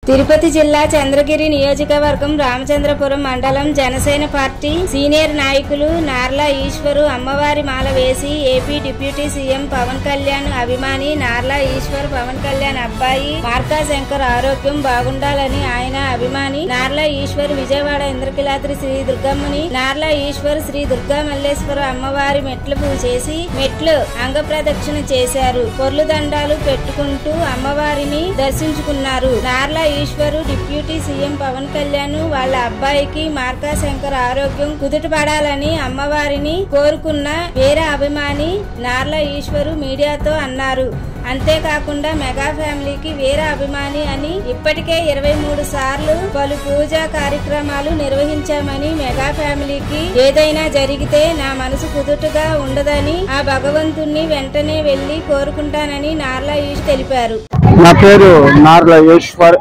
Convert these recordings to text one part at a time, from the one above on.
తిరుపతి జిల్లా చంద్రగిరి నియోజకవర్గం రామచంద్రపురం మండలం జనసేన పార్టీ సీనియర్ నాయకులు నార్ల ఈశ్వరు అమ్మవారి మాల వేసి AP deputy CM Pawan Kalyan అభిమాని నార్ల ఈశ్వర్ పవన్ కళ్యాణ్ అబ్బాయి మార్కా శంకర్ ఆరోగ్యం బాగుండాలని ఆయన అభిమాని నార్ల ఈశ్వర్ విజయవాడ ఇంద్రకీలాద్రి శ్రీ దుర్గమ్మని నార్ల ఈశ్వర్ శ్రీ దుర్గా మల్లేశ్వర అమ్మవారి మెట్లు చేసి మెట్లు అంగ ప్రదక్షిణ చేశారు. పొర్లు దండాలు పెట్టుకుంటూ అమ్మవారిని దర్శించుకున్నారు. నార్ల ఈశ్వరు డిప్యూటీ సీఎం పవన్ కళ్యాణ్ వాళ్ళ అబ్బాయికి మార్కా శంకర్ ఆరోగ్యం కుదుటపడాలని అమ్మవారిని కోరుకున్న వేరే అభిమాని నార్ల ఈశ్వరు మీడియాతో అన్నారు. అంతేకాకుండా మెగా ఫ్యామిలీకి వేరే అభిమాని అని ఇప్పటికే 23 సార్లు పలు పూజా కార్యక్రమాలు నిర్వహించామని మెగా ఫ్యామిలీకి ఏదైనా జరిగితే నా మనసు కుదుటగా ఉండదని ఆ భగవంతుణ్ణి వెంటనే వెళ్లి కోరుకుంటానని నార్ల ఈశ్వర్ తెలిపారు. నా పేరు నార్ల ఈశ్వర్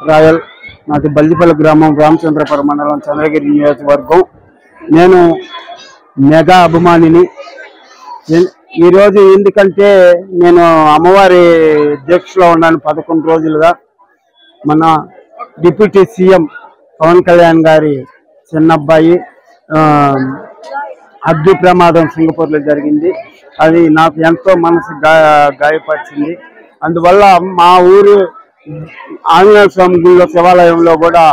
రాయల్, నాది బల్జిపల్లి గ్రామం, రామచంద్రపురం మండలం, చంద్రగిరి నియోజకవర్గం. నేను మెగా అభిమానిని. ఈరోజు ఎందుకంటే నేను అమ్మవారి దీక్షలో ఉన్నాను 11 రోజులుగా. మన డిప్యూటీ సీఎం పవన్ కళ్యాణ్ గారి చిన్నబ్బాయి అగ్ని ప్రమాదం సింగపూర్లో జరిగింది. అది నాకు ఎంతో మనసు గాయపరిచింది. అందువల్ల మా ఊరు ఆంజనేయ స్వామి గుడిలో శివాలయంలో కూడా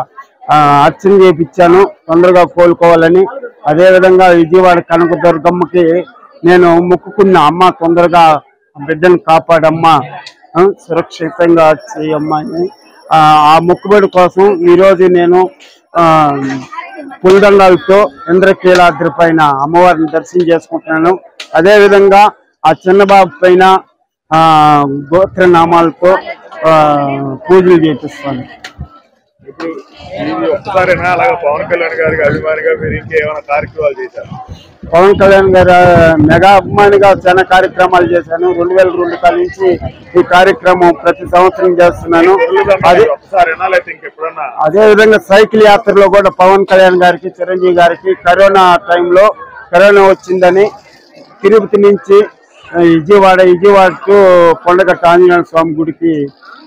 అర్చన చేయించాను తొందరగా కోలుకోవాలని. అదేవిధంగా విజయవాడ కనకదుర్గమ్మకి నేను మొక్కుకున్న, అమ్మ తొందరగా బిడ్డను కాపాడమ్మా, సురక్షితంగా చేయమ్మా అని. ఆ మొక్కుబడి కోసం ఈరోజు నేను పులిదండాలతో ఇంద్రకీలాద్రి పైన అమ్మవారిని దర్శనం చేసుకుంటున్నాను. అదేవిధంగా ఆ చిన్నబాబు పైన గోత్రనామాలతో పూజలు చేపిస్తాను. పవన్ కళ్యాణ్ గారు మెగా అభిమానిగా చాలా కార్యక్రమాలు చేశాను. 2002 కాల నుంచి ఈ కార్యక్రమం ప్రతి సంవత్సరం చేస్తున్నాను. అదే విధంగా సైకిల్ యాత్రలో కూడా పవన్ కళ్యాణ్ గారికి, చిరంజీవి గారికి కరోనా టైంలో కరోనా వచ్చిందని తిరుపతి నుంచి విజయవాడ టు కొండగట్ట ఆంజనేయ స్వామి గుడికి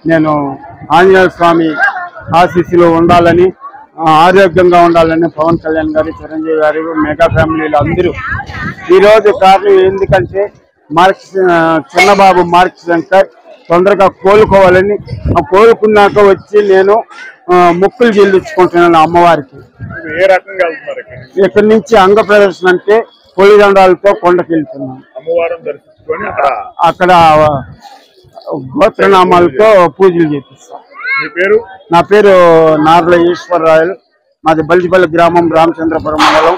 నేను ఆంజనేయ స్వామి ఆశీస్సులు ఉండాలని, ఆరోగ్యంగా ఉండాలని పవన్ కళ్యాణ్ గారు, చిరంజీవి గారు, మెగా ఫ్యామిలీలు అందరూ. ఈరోజు కారణం ఎందుకంటే చిన్నబాబు మార్క్ శంకర్ తొందరగా కోలుకోవాలని, కోలుకున్నాక వచ్చి నేను మొక్కులు చెల్లించుకుంటున్నాను అమ్మవారికి. ఏ రకంగా ఇక్కడి నుంచి అంగ ప్రదర్శన అంటే పొలిదండాలతో కొండకి వెళ్తున్నాను. అక్కడ గోత్రనామాలతో పూజలు చేపిస్తాం. నా పేరు నార్ల ఈశ్వర్ రాయల్, మాది బల్జిపల్లి గ్రామం, రామచంద్రపురం మండలం,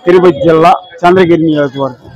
తిరుపతి జిల్లా, చంద్రగిరి నియోజకవర్గం.